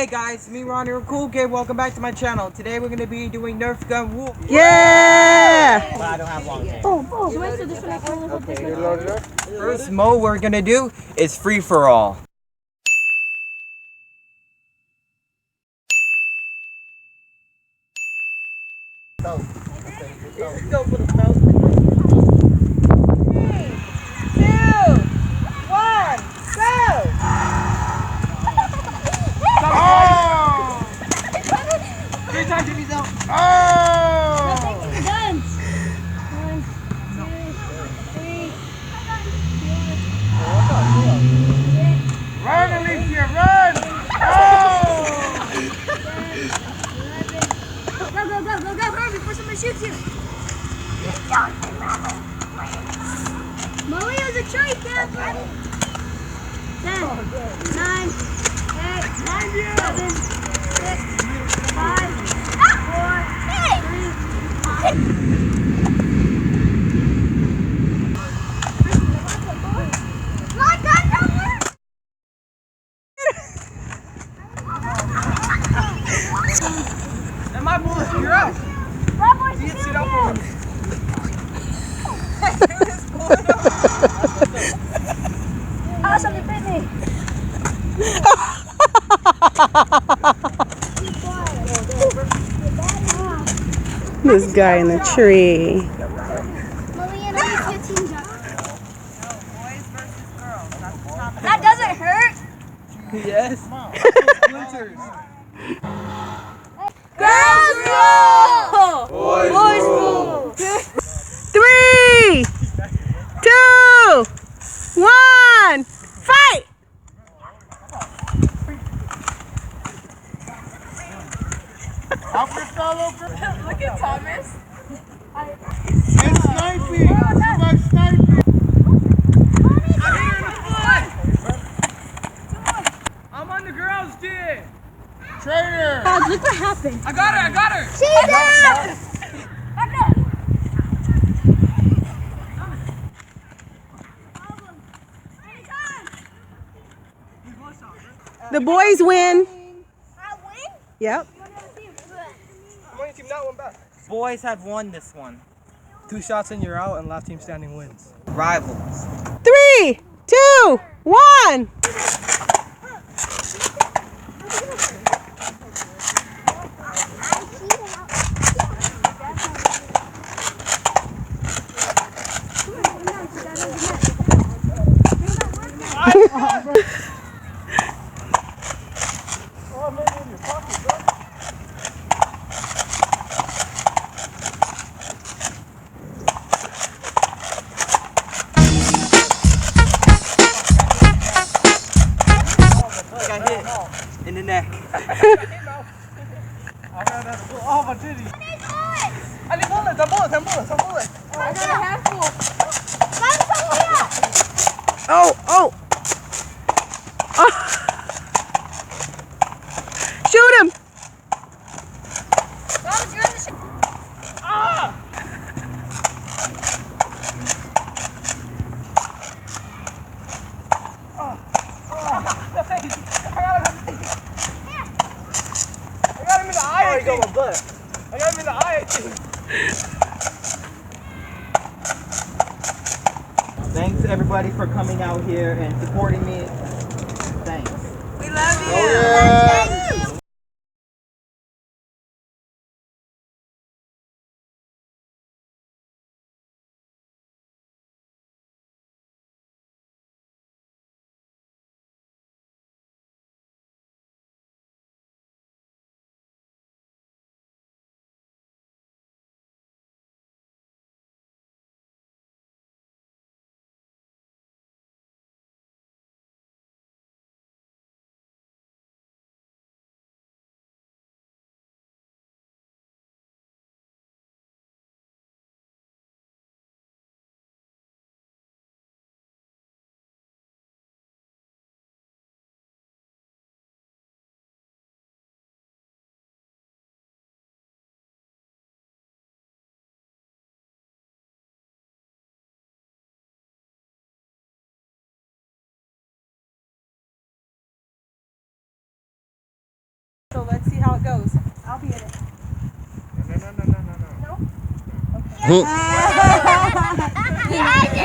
Hey guys, me Ronnie or Coolkid. Welcome back to my channel. Today we're gonna be doing Nerf gun War. Yeah! Well, I don't have long hair. Okay. First mode we're gonna do is free for all. Go for the belt. 3, 2, 1, go! Oh! 3 times if he's out. Oh! Guns! 1, 2, 3. Run, Alicia, run! Oh! 10, 11. Go, hurry before somebody shoots you! Molly has a tree, Catherine! 10, 9, 8, 7, 6, 5, And my bullet, you're out. You can sit up for me. Oh, something bit me! This guy in the tree. Molly and Alicia teamed up. That doesn't hurt! Yes. Splinters. Girls rule! Boys rule! 3, 2, 1, fight! Help your fellow girl. Look at Thomas. It's sniping. You like sniping. I'm on the girls' team. Traitor. God, look what happened. I got her. She's out! The boys win. I win? Yep. I'm on your team, not one back. Boys have won this one. 2 shots and you're out, and last team standing wins. Rivals. 3, 2, 1. Oh, maybe in your pocket, bro. I got hit in the neck. Oh, my titty. I need bullets. I'm bullets. I got a handful. Find somewhere. Oh. Shoot him. Thomas, you're in the I got him in the eye, I think. I got him in the eye, I think. Thanks everybody for coming out here and supporting me. Thanks. We love you. Oh, yeah. coffee in it.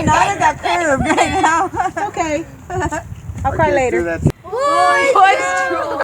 Not at that curve right now. Okay. I'll cry later. Do that. Boys,